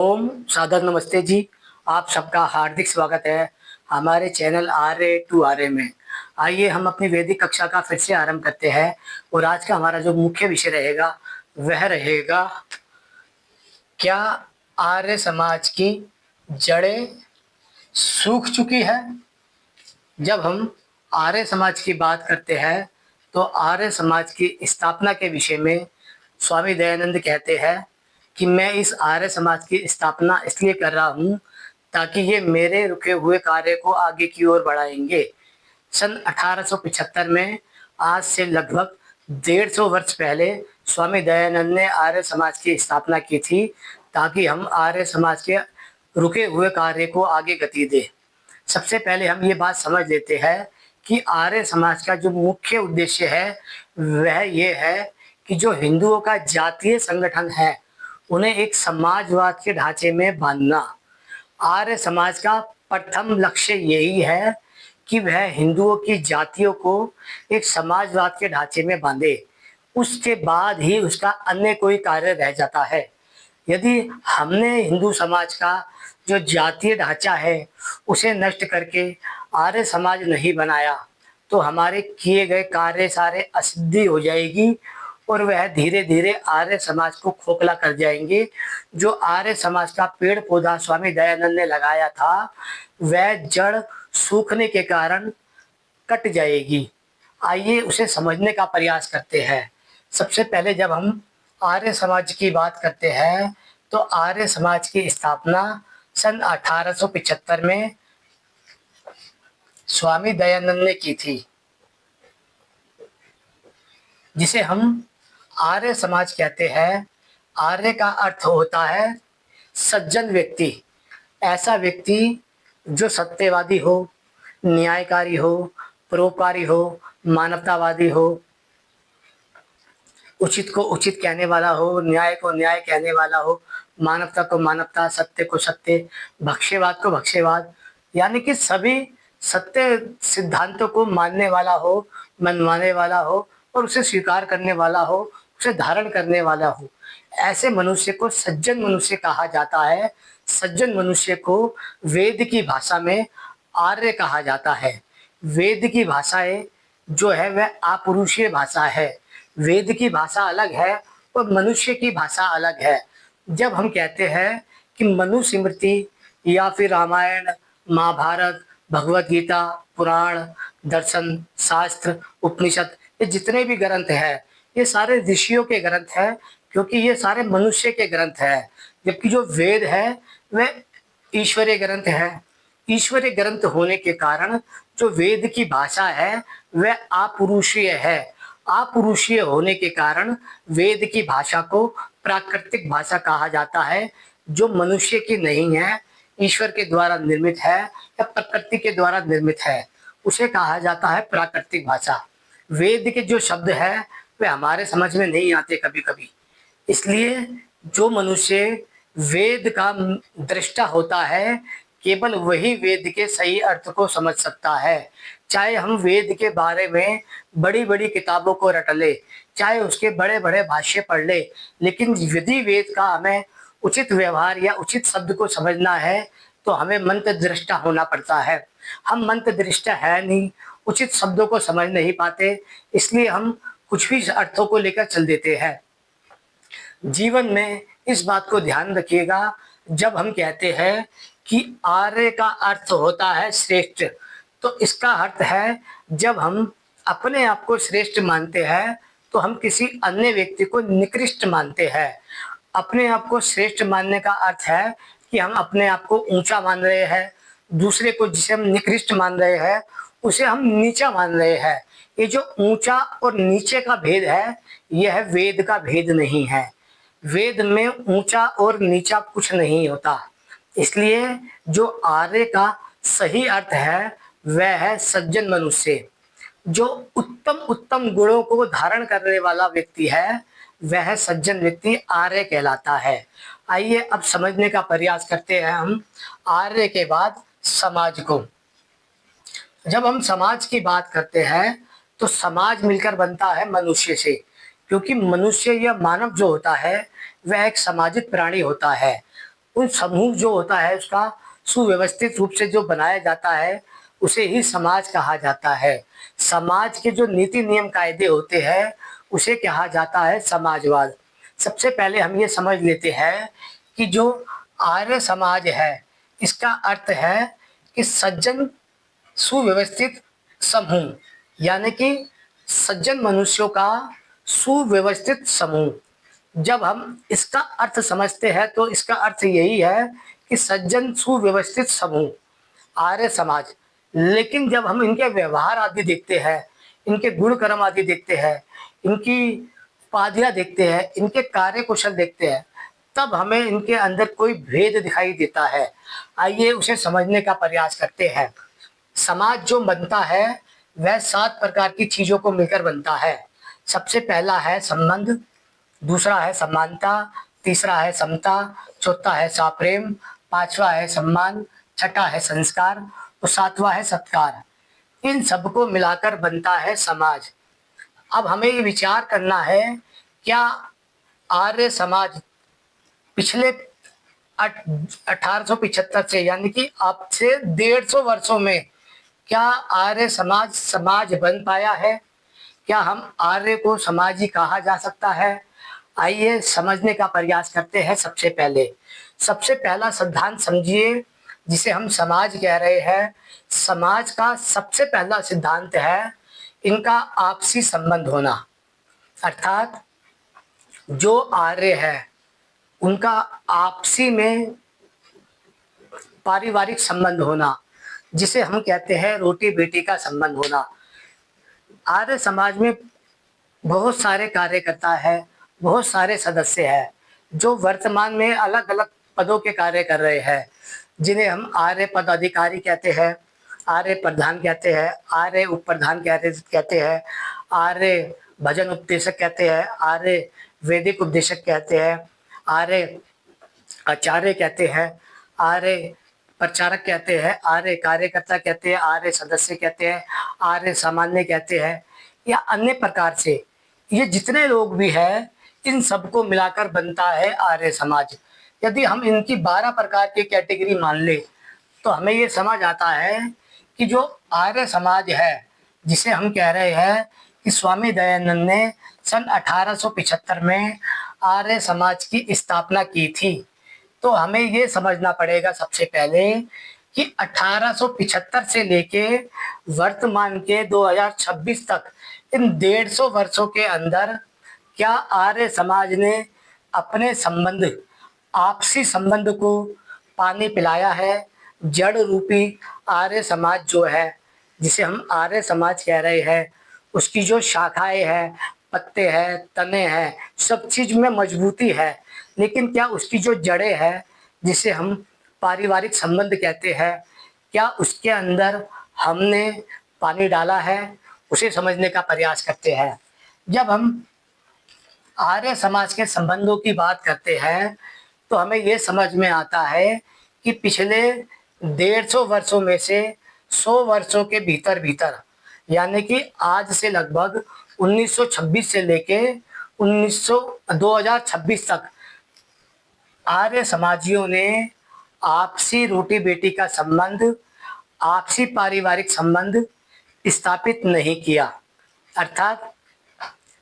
ओम सादर नमस्ते जी। आप सबका हार्दिक स्वागत है हमारे चैनल RA to RA में। आइए हम अपनी वैदिक कक्षा का फिर से आरंभ करते हैं और आज का हमारा जो मुख्य विषय रहेगा वह रहेगा, क्या आर्य समाज की जड़ें सूख चुकी है। जब हम आर्य समाज की बात करते हैं तो आर्य समाज की स्थापना के विषय में स्वामी दयानंद कहते हैं कि मैं इस आर्य समाज की स्थापना इसलिए कर रहा हूँ ताकि ये मेरे रुके हुए कार्य को आगे की ओर बढ़ाएंगे। सन 1875 में, आज से लगभग 150 वर्ष पहले, स्वामी दयानंद ने आर्य समाज की स्थापना की थी ताकि हम आर्य समाज के रुके हुए कार्य को आगे गति दें। सबसे पहले हम ये बात समझ लेते हैं कि आर्य समाज का जो मुख्य उद्देश्य है वह ये है कि जो हिंदुओं का जातीय संगठन है उन्हें एक समाजवाद के ढांचे में बांधना। आर्य समाज का प्रथम लक्ष्य यही है कि वह हिंदुओं की जातियों को एक समाजवाद के ढांचे में बांधे। उसके बाद ही उसका अन्य कोई कार्य रह जाता है। यदि हमने हिंदू समाज का जो जातीय ढांचा है उसे नष्ट करके आर्य समाज नहीं बनाया तो हमारे किए गए कार्य सारे असिद्धि हो जाएगी और वह धीरे धीरे आर्य समाज को खोखला कर जाएंगे। जो आर्य समाज का पेड़ पौधा स्वामी दयानंद ने लगाया था वह जड़ सूखने के कारण कट जाएगी। आइए उसे समझने का प्रयास करते हैं। सबसे पहले जब हम आर्य समाज की बात करते हैं तो आर्य समाज की स्थापना सन 1875 में स्वामी दयानंद ने की थी, जिसे हम आर्य समाज कहते हैं। आर्य का अर्थ होता है सज्जन व्यक्ति। ऐसा व्यक्ति जो सत्यवादी हो, न्यायकारी हो, परोपकारी हो, मानवतावादी हो, उचित को उचित कहने वाला हो, न्याय को न्याय कहने वाला हो, मानवता को मानवता, सत्य को सत्य, भक्ष्यवाद को भक्ष्यवाद, यानी कि सभी सत्य सिद्धांतों को मानने वाला हो, मनवाने वाला हो और उसे स्वीकार करने वाला हो, उसे धारण करने वाला हो। ऐसे मनुष्य को सज्जन मनुष्य कहा जाता है। सज्जन मनुष्य को वेद की भाषा में आर्य कहा जाता है। वेद की भाषाएं जो है वह आपुरुषीय भाषा है। वेद की भाषा अलग है और मनुष्य की भाषा अलग है। जब हम कहते हैं कि मनुस्मृति या फिर रामायण, महाभारत, भगवत गीता, पुराण, दर्शन, शास्त्र, उपनिषद, ये जितने भी ग्रंथ हैं ये सारे ऋषियों के ग्रंथ हैं, क्योंकि ये सारे मनुष्य के ग्रंथ हैं। जबकि जो वेद है वह ईश्वरीय ग्रंथ है। ईश्वरीय ग्रंथ होने के कारण जो वेद की भाषा है वह आपुरुषीय है। आपुरुषीय होने के कारण वेद की भाषा को प्राकृतिक भाषा कहा जाता है, जो मनुष्य की नहीं है, ईश्वर के द्वारा निर्मित है या प्रकृति के द्वारा निर्मित है, उसे कहा जाता है प्राकृतिक भाषा। वेद के जो शब्द है वे हमारे समझ में नहीं आते कभी कभी, इसलिए जो मनुष्य वेद का दृष्टा होता है केवल वही वेद के सही अर्थ को समझ सकता है। चाहे हम वेद के बारे में बड़ी बड़ी किताबों को रट ले, चाहे उसके बड़े बड़े भाष्य पढ़ ले, लेकिन यदि वेद का हमें उचित व्यवहार या उचित शब्द को समझना है तो हमें मंत्र दृष्टा होना पड़ता है। हम मंत्र दृष्टा है नहीं, उचित शब्दों को समझ नहीं पाते, इसलिए हम कुछ भी अर्थों को लेकर चल देते हैं। जीवन में इस बात को ध्यान रखिएगा, जब हम कहते हैं कि आर्य का अर्थ होता है श्रेष्ठ, तो इसका अर्थ है जब हम अपने आप को श्रेष्ठ मानते हैं तो हम किसी अन्य व्यक्ति को निकृष्ट मानते हैं। अपने आप को श्रेष्ठ मानने का अर्थ है कि हम अपने आप को ऊंचा मान रहे हैं, दूसरे को जिसे हम निकृष्ट मान रहे हैं उसे हम नीचा मान रहे हैं। ये जो ऊंचा और नीचे का भेद है यह वेद का भेद नहीं है। वेद में ऊंचा और नीचा कुछ नहीं होता। इसलिए जो आर्य का सही अर्थ है वह है सज्जन मनुष्य। जो उत्तम उत्तम गुणों को धारण करने वाला व्यक्ति है वह सज्जन व्यक्ति आर्य कहलाता है। आइए अब समझने का प्रयास करते हैं हम आर्य के बाद समाज को। जब हम समाज की बात करते हैं तो समाज मिलकर बनता है मनुष्य से, क्योंकि मनुष्य या मानव जो होता है वह एक सामाजिक प्राणी होता है। उन समूह जो होता है उसका सुव्यवस्थित रूप से जो बनाया जाता है उसे ही समाज कहा जाता है। समाज के जो नीति नियम कायदे होते हैं उसे कहा जाता है समाजवाद। सबसे पहले हम ये समझ लेते हैं कि जो आर्य समाज है इसका अर्थ है कि सज्जन सुव्यवस्थित समूह, यानी कि सज्जन मनुष्यों का सुव्यवस्थित समूह। जब हम इसका अर्थ समझते हैं तो इसका अर्थ यही है कि सज्जन सुव्यवस्थित समूह आर्य समाज। लेकिन जब हम इनके व्यवहार आदि देखते हैं, इनके गुण कर्म आदि देखते हैं, इनकी उपाधियां देखते हैं, इनके कार्य कुशल देखते हैं, तब हमें इनके अंदर कोई भेद दिखाई देता है। आइए उसे समझने का प्रयास करते हैं। समाज जो बनता है वह 7 प्रकार की चीजों को मिलकर बनता है। सबसे पहला है संबंध, दूसरा है समानता, तीसरा है समता, चौथा है साप्रेम, पांचवा है सम्मान, छठा है संस्कार और सातवां है सत्कार। इन सबको मिलाकर बनता है समाज। अब हमें ये विचार करना है, क्या आर्य समाज पिछले 1875 से, यानी कि अब से 150 वर्षों में क्या आर्य समाज समाज बन पाया है? क्या हम आर्य को समाजी कहा जा सकता है? आइए समझने का प्रयास करते हैं। सबसे पहला सिद्धांत समझिए जिसे हम समाज कह रहे हैं। समाज का सबसे पहला सिद्धांत है इनका आपसी संबंध होना। अर्थात जो आर्य है उनका आपसी में पारिवारिक संबंध होना, जिसे हम कहते हैं रोटी बेटी का संबंध होना। आर्य समाज में बहुत सारे कार्यकर्ता है, बहुत सारे सदस्य हैं जो वर्तमान में अलग अलग पदों के कार्य कर रहे हैं, जिन्हें हम आर्य पदाधिकारी कहते हैं, आर्य प्रधान कहते हैं, आर्य उप प्रधान कहते हैं, आर्य भजन उपदेशक कहते हैं, आर्य वैदिक उपदेशक कहते हैं, आर्य आचार्य कहते हैं, आर्य प्रचारक कहते हैं, आर्य कार्यकर्ता कहते हैं, आर्य सदस्य कहते हैं, आर्य सामान्य कहते हैं, या अन्य प्रकार से ये जितने लोग भी हैं इन सबको मिलाकर बनता है आर्य समाज। यदि हम इनकी 12 प्रकार की कैटेगरी मान ले तो हमें ये समझ आता है कि जो आर्य समाज है जिसे हम कह रहे हैं कि स्वामी दयानंद ने सन 1875 में आर्य समाज की स्थापना की थी। तो हमें ये समझना पड़ेगा सबसे पहले कि 1875 से लेके वर्तमान के 2026 तक इन 150 वर्षों के अंदर क्या आर्य समाज ने अपने संबंध, आपसी संबंध को पानी पिलाया है? जड़ रूपी आर्य समाज जो है, जिसे हम आर्य समाज कह रहे हैं, उसकी जो शाखाएं हैं, पत्ते हैं, तने हैं, सब चीज में मजबूती है, लेकिन क्या उसकी जो जड़ें हैं जिसे हम पारिवारिक संबंध कहते हैं, क्या उसके अंदर हमने पानी डाला है? उसे समझने का प्रयास करते हैं। जब हम आर्य समाज के संबंधों की बात करते हैं तो हमें यह समझ में आता है कि पिछले 150 वर्षों में से 100 वर्षों के भीतर भीतर, यानी कि आज से लगभग 1926 से लेके 2026 तक आर्य समाजियों ने आपसी रोटी बेटी का संबंध, आपसी पारिवारिक संबंध स्थापित नहीं किया। अर्थात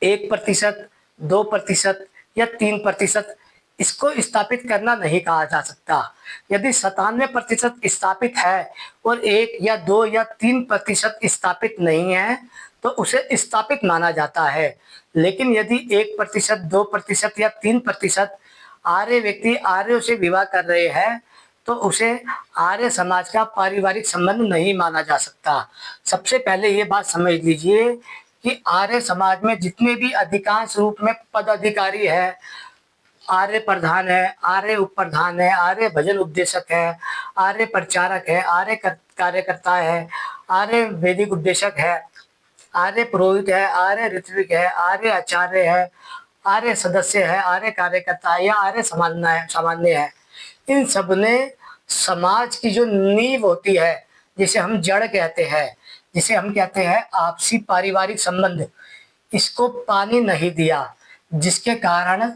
1%, 2% या 3% इसको स्थापित करना नहीं कहा जा सकता। यदि 97% स्थापित है और 1 या 2 या 3% स्थापित नहीं है तो उसे स्थापित माना जाता है। लेकिन यदि 1%, 2% या 3% आर्य व्यक्ति आर्यों से विवाह कर रहे हैं तो उसे आर्य समाज का पारिवारिक संबंध नहीं माना जा सकता। सबसे पहले ये बात समझ लीजिए कि आर्य समाज में जितने भी अधिकांश रूप में पदाधिकारी है, आर्य प्रधान है, आर्य उप प्रधान है, आर्य भजन उपदेशक है, आर्य प्रचारक है, आर्य कार्यकर्ता है, आर्य वैदिक उपदेशक है, आर्य पुरोहित है, आर्य ऋत्विक है, आर्य आचार्य है, आर्य सदस्य है, आर्य कार्यकर्ता है या आर्य सामान्य है, इन सब ने समाज की जो नींव होती है, जिसे हम जड़ कहते हैं, जिसे हम कहते हैं आपसी पारिवारिक संबंध, इसको पानी नहीं दिया, जिसके कारण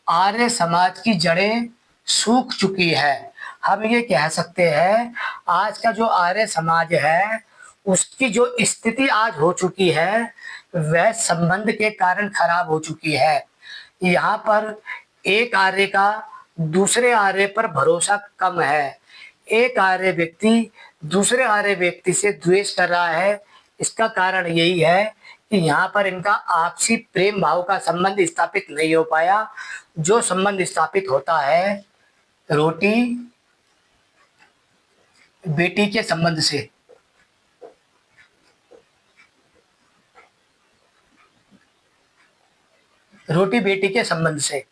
आर्य समाज की जड़ें सूख चुकी है। हम ये कह सकते हैं आज का जो आर्य समाज है उसकी जो स्थिति आज हो चुकी है वह संबंध के कारण खराब हो चुकी है। यहाँ पर एक आर्य का दूसरे आर्य पर भरोसा कम है। एक आर्य व्यक्ति दूसरे आर्य व्यक्ति से द्वेष कर रहा है। इसका कारण यही है कि यहाँ पर इनका आपसी प्रेम भाव का संबंध स्थापित नहीं हो पाया। जो संबंध स्थापित होता है रोटी बेटी के संबंध से। रोटी बेटी के संबंध से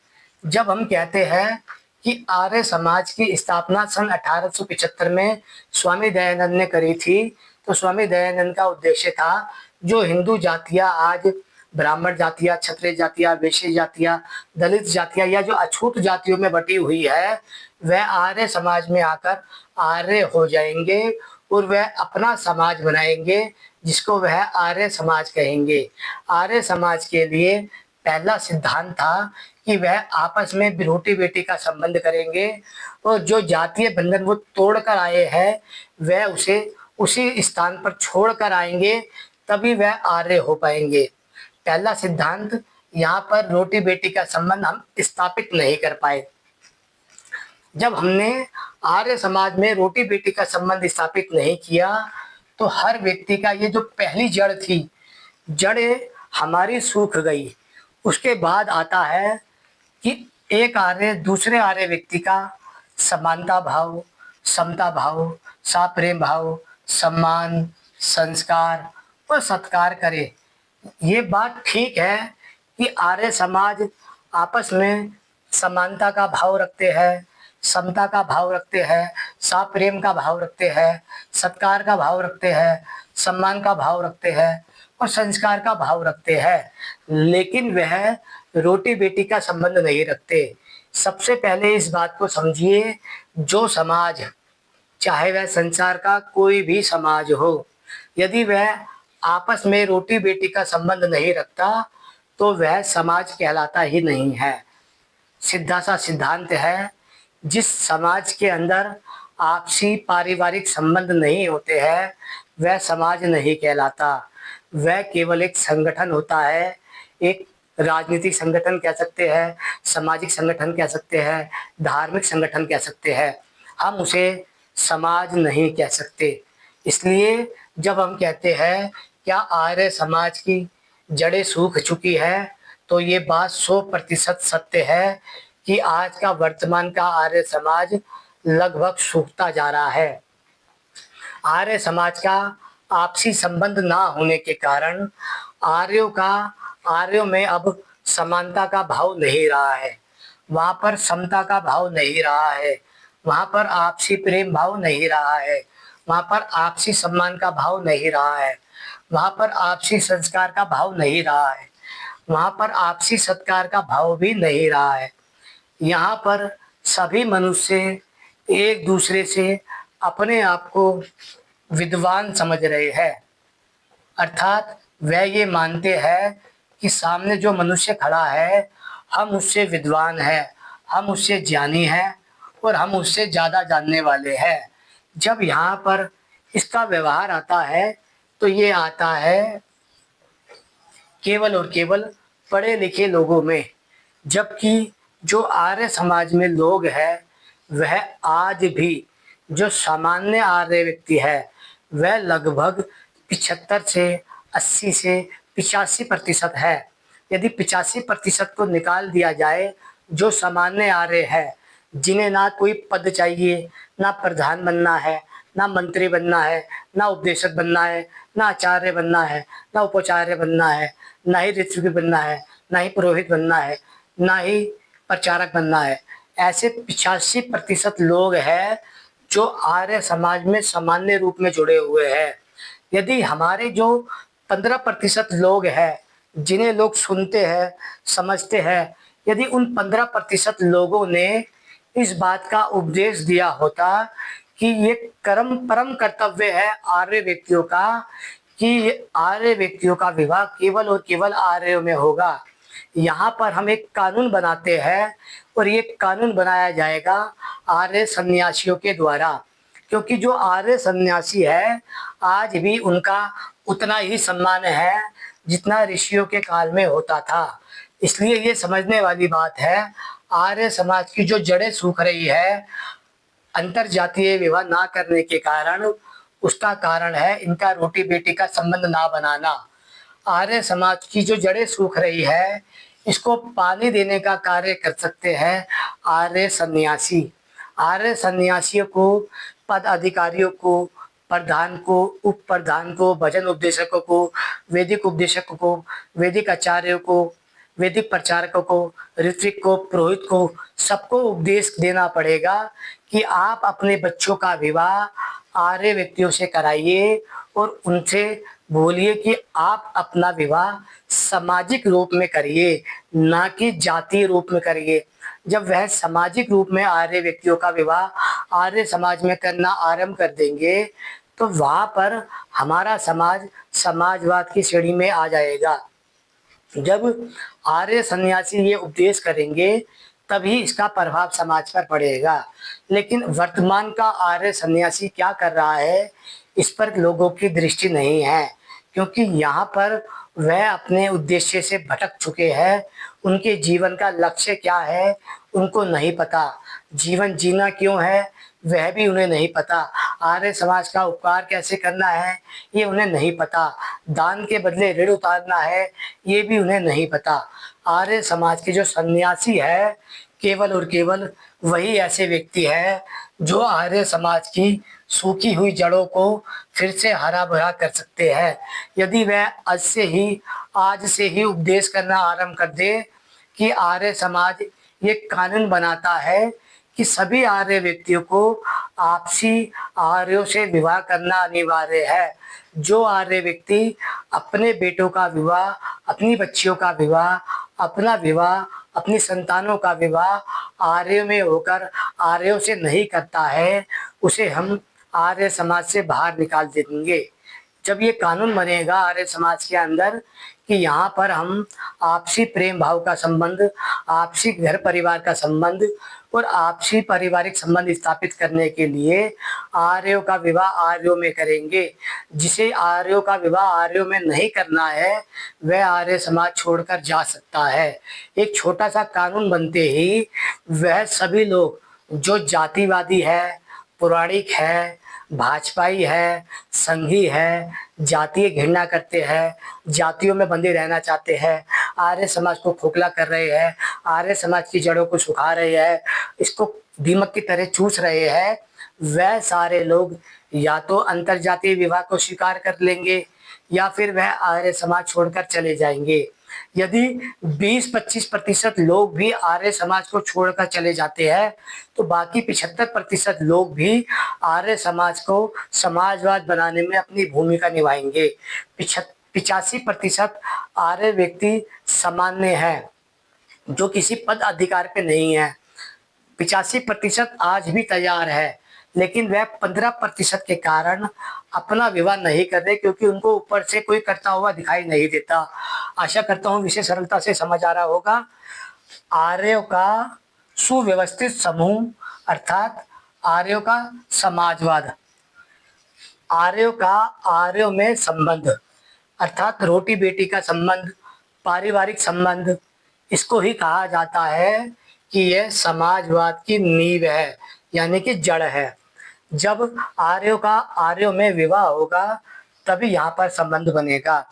जब हम कहते हैं कि आर्य समाज की स्थापना सन 1875 में स्वामी दयानंद ने करी थी, तो स्वामी दयानंद का उद्देश्य था जो हिंदू जातियां आज ब्राह्मण जातियां, क्षत्रिय जातियां, वैश्य जातियां, दलित जातियां या जो अछूत जातियों में बटी हुई है वह आर्य समाज में आकर आर्य हो जाएंगे और वह अपना समाज बनाएंगे जिसको वह आर्य समाज कहेंगे। आर्य समाज के लिए पहला सिद्धांत था कि वह आपस में रोटी बेटी का संबंध करेंगे और जो जातीय बंधन वो तोड़कर आए हैं वह उसे उसी स्थान पर छोड़कर आएंगे, तभी वह आर्य हो पाएंगे। पहला सिद्धांत यहाँ पर रोटी बेटी का संबंध हम स्थापित नहीं कर पाए। जब हमने आर्य समाज में रोटी बेटी का संबंध स्थापित नहीं किया तो हर व्यक्ति का ये जो पहली जड़ थी, जड़ें हमारी सूख गई। उसके बाद आता है कि एक आर्य दूसरे आर्य व्यक्ति का समानता भाव, समता भाव, साप्रेम भाव, सम्मान, संस्कार और सत्कार करे। ये बात ठीक है कि आर्य समाज आपस में समानता का भाव रखते हैं, समता का भाव रखते हैं, साप्रेम का भाव रखते हैं, सत्कार का भाव रखते हैं, सम्मान का भाव रखते हैं और संस्कार का भाव रखते हैं, लेकिन वह रोटी बेटी का संबंध नहीं रखते। सबसे पहले इस बात को समझिए, जो समाज चाहे वह संसार का कोई भी समाज हो, यदि वह आपस में रोटी बेटी का संबंध नहीं रखता तो वह समाज कहलाता ही नहीं है। सीधा सा सिद्धांत है, जिस समाज के अंदर आपसी पारिवारिक संबंध नहीं होते हैं वह समाज नहीं कहलाता। वह केवल एक संगठन होता है, एक राजनीतिक संगठन कह सकते हैं, सामाजिक संगठन कह सकते हैं, धार्मिक संगठन कह सकते हैं, हम उसे समाज नहीं कह सकते। इसलिए जब हम कहते हैं क्या आर्य समाज की जड़ें सूख चुकी है, तो ये बात 100% सत्य है कि आज का वर्तमान का आर्य समाज लगभग सूखता जा रहा है। आर्य समाज का आपसी संबंध ना होने के कारण आर्यों में अब समानता का भाव नहीं रहा है, वहाँ पर समता का भाव नहीं रहा है, वहाँ पर आपसी प्रेम भाव नहीं रहा है, वहाँ पर आपसी सम्मान का भाव नहीं रहा है, वहाँ पर आपसी संस्कार का भाव नहीं रहा है, वहाँ पर आपसी सत्कार का भाव भी नहीं रहा है। यहाँ पर सभी मनुष्य एक दूसरे से अपने आप को विद्वान समझ रहे हैं, अर्थात वह ये मानते हैं कि सामने जो मनुष्य खड़ा है हम उससे विद्वान हैं, हम उससे ज्ञानी हैं और हम उससे ज़्यादा जानने वाले हैं। जब यहाँ पर इसका व्यवहार आता है तो ये आता है केवल और केवल पढ़े लिखे लोगों में, जबकि जो आर्य समाज में लोग हैं वह आज भी जो सामान्य आर्य व्यक्ति है वह लगभग 75 से 80 से 85% है। यदि 85% को निकाल दिया जाए जो सामान्य आर्य है, जिन्हें ना कोई पद चाहिए, ना प्रधान बनना है, ना मंत्री बनना है, ना उपदेशक बनना है, ना आचार्य बनना है, ना उपाचार्य बनना है, ना ही ऋत्विक बनना है, ना ही पुरोहित बनना है, ना ही प्रचारक बनना है, ऐसे 85% लोग हैं जो आर्य समाज में सामान्य रूप में जुड़े हुए हैं। यदि हमारे जो 15% लोग हैं जिन्हें लोग सुनते हैं, समझते हैं, यदि उन 15% लोगों ने इस बात का उपदेश दिया होता कि ये परम कर्तव्य है आर्य व्यक्तियों का कि आर्य व्यक्तियों का विवाह केवल और केवल आर्यों में होगा, यहाँ पर हम एक कानून बनाते हैं और ये कानून बनाया जाएगा आर्य सन्यासियों के द्वारा, क्योंकि जो आर्य सन्यासी है आज भी उनका उतना ही सम्मान है जितना ऋषियों के काल में होता था। इसलिए ये समझने वाली बात है, आर्य समाज की जो जड़ें सूख रही है अंतर जातीय विवाह ना करने के कारण, उसका कारण है इनका रोटी बेटी का संबंध ना बनाना। आर्य समाज की जो जड़ें सूख रही है इसको पानी देने का कार्य कर सकते हैं आर्य सन्यासी। आर्य सन्यासियों को, पद अधिकारियों को, प्रधान को, उप प्रधान को, भजन उपदेशकों को, वैदिक उपदेशकों को, वैदिक आचार्यों को, वैदिक प्रचारकों को, ऋत्विक को, पुरोहित को, सबको उपदेश देना पड़ेगा कि आप अपने बच्चों का विवाह आर्य व्यक्तियों से कराइए और उनसे बोलिए कि आप अपना विवाह सामाजिक रूप में करिए, ना कि जातीय रूप में करिए। जब वह सामाजिक रूप में आर्य व्यक्तियों का विवाह आर्य समाज में करना आरंभ कर देंगे तो वहाँ पर हमारा समाज समाजवाद की श्रेणी में आ जाएगा। जब आर्य सन्यासी ये उपदेश करेंगे तभी इसका प्रभाव समाज पर पड़ेगा। लेकिन वर्तमान का आर्य सन्यासी क्या कर रहा है इस पर लोगों की दृष्टि नहीं है, क्योंकि यहाँ पर वह अपने उद्देश्य से भटक चुके हैं। उनके जीवन का लक्ष्य क्या है उनको नहीं पता, जीवन जीना क्यों है वह भी उन्हें नहीं पता, आर्य समाज का उपकार कैसे करना है ये उन्हें नहीं पता, दान के बदले ऋण उतारना है ये भी उन्हें नहीं पता। आर्य समाज के जो सन्यासी है केवल और केवल वही ऐसे व्यक्ति है जो आर्य समाज की सूखी हुई जड़ों को फिर से हरा भरा कर सकते हैं। यदि वह आज से ही उपदेश करना आरंभ कर दे कि आर्य समाज ये कानून बनाता है कि सभी आर्य व्यक्तियों को आपसी आर्यों से विवाह करना अनिवार्य है। जो आर्य व्यक्ति अपने बेटों का विवाह, अपनी बच्चियों का विवाह, अपना विवाह, अपनी संतानों का विवाह आर्यों में होकर आर्यों से नहीं करता है उसे हम आर्य समाज से बाहर निकाल देंगे। जब ये कानून बनेगा आर्य समाज के अंदर कि यहाँ पर हम आपसी प्रेम भाव का संबंध, आपसी घर परिवार का संबंध और आपसी पारिवारिक संबंध स्थापित करने के लिए आर्यों का विवाह आर्यों में करेंगे। जिसे आर्यों का विवाह आर्यों में नहीं करना है वह आर्य समाज छोड़कर जा सकता है। एक छोटा सा कानून बनते ही वह सभी लोग जो जातिवादी है, पौराणिक है, भाजपाई है, संघी है, जातीय घृणा करते हैं, जातियों में बंधे रहना चाहते हैं, आर्य समाज को खोखला कर रहे हैं, आर्य समाज की जड़ों को सुखा रहे हैं, इसको दीमक की तरह चूस रहे हैं, वह सारे लोग या तो अंतरजातीय विवाह को स्वीकार कर लेंगे या फिर वह आर्य समाज छोड़कर चले जाएंगे। यदि 20-25% लोग भी आर्य समाज को छोड़कर चले जाते हैं तो बाकी 75% लोग भी आर्य समाज को समाजवाद बनाने में अपनी भूमिका निभाएंगे। 85% आर्य व्यक्ति सामान्य हैं जो किसी पद अधिकार पे नहीं है। 85% आज भी तैयार है, लेकिन वह 15% के कारण अपना विवाह नहीं कर रहे क्योंकि उनको ऊपर से कोई करता हुआ दिखाई नहीं देता। आशा करता हूँ विषय सरलता से समझ आ रहा होगा। आर्यों का सुव्यवस्थित समूह अर्थात आर्यों का समाजवाद, आर्यों का आर्यों में संबंध अर्थात रोटी बेटी का संबंध, पारिवारिक संबंध, इसको ही कहा जाता है कि यह समाजवाद की नींव है, यानी कि जड़ है। जब आर्यों का आर्यों में विवाह होगा तभी यहाँ पर संबंध बनेगा।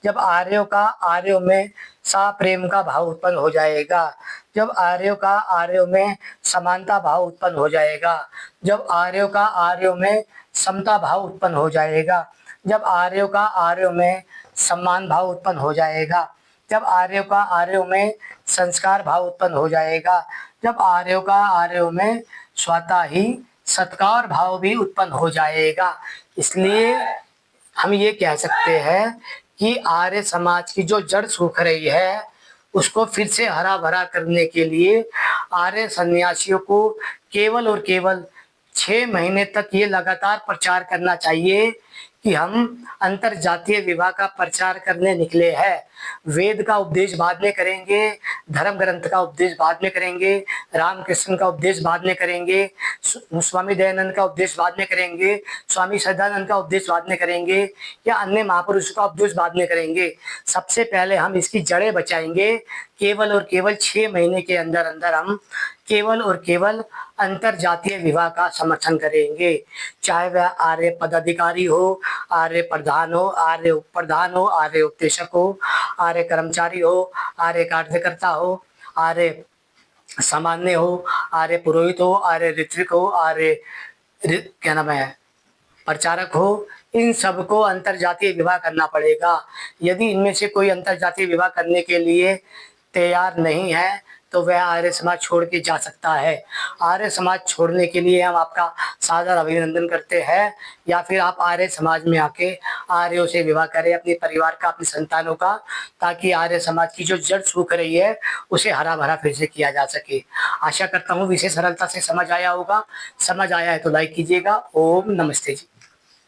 जब आर्यों का आर्यों में सा प्रेम का भाव उत्पन्न हो जाएगा, जब आर्यों का आर्यों में समानता भाव उत्पन्न हो जाएगा, जब आर्यों का आर्यों में समता भाव उत्पन्न हो जाएगा, जब आर्यों का आर्यों में सम्मान भाव उत्पन्न हो जाएगा, जब आर्यों का आर्यों में संस्कार भाव उत्पन्न हो जाएगा, जब आर्यों का आर्यों में स्वतः ही सत्कार भाव भी उत्पन्न हो जाएगा। इसलिए हम ये कह सकते हैं कि आर्य समाज की जो जड़ सूख रही है उसको फिर से हरा भरा करने के लिए आर्य सन्यासियों को केवल और केवल 6 महीने तक ये लगातार प्रचार करना चाहिए कि हम अंतर जातीय विवाह का प्रचार करने निकले हैं। वेद का उपदेश बाद में करेंगे, धर्म ग्रंथ का उपदेश बाद में करेंगे, रामकृष्ण का उपदेश बाद में करेंगे, स्वामी दयानंद का उपदेश बाद में करेंगे, स्वामी सदानंद का उपदेश बाद में करेंगे, या अन्य महापुरुषों का उपदेश बाद में करेंगे। सबसे पहले हम इसकी जड़ें बचाएंगे। केवल और केवल 6 महीने के अंदर अंदर हम केवल और केवल अंतर जातीय विवाह का समर्थन करेंगे, चाहे वह आर्य पदाधिकारी हो, आर्य प्रधान हो, आर्य उप प्रधान हो, आर्य उपदेशक हो, आर्य कर्मचारी हो, आर्य कार्यकर्ता हो, आर्य सामान्य हो, आर्य पुरोहित हो, आर्य ऋत्विक हो, आर्य क्या नाम है प्रचारक हो। इन सबको अंतर जातीय विवाह करना पड़ेगा। यदि इनमें से कोई अंतर जातीय विवाह करने के लिए तैयार नहीं है तो वह आर्य समाज छोड़ के जा सकता है। आर्य समाज छोड़ने के लिए हम आपका सादर अभिनंदन करते हैं, या फिर आप आर्य समाज में आके आर्यों से विवाह करें, अपने परिवार का, अपनी संतानों का, ताकि आर्य समाज की जो जड़ सूख रही है उसे हरा भरा फिर से किया जा सके। आशा करता हूँ विषय सरलता से समझ आया होगा। समझ आया है तो लाइक कीजिएगा। ओम नमस्ते जी।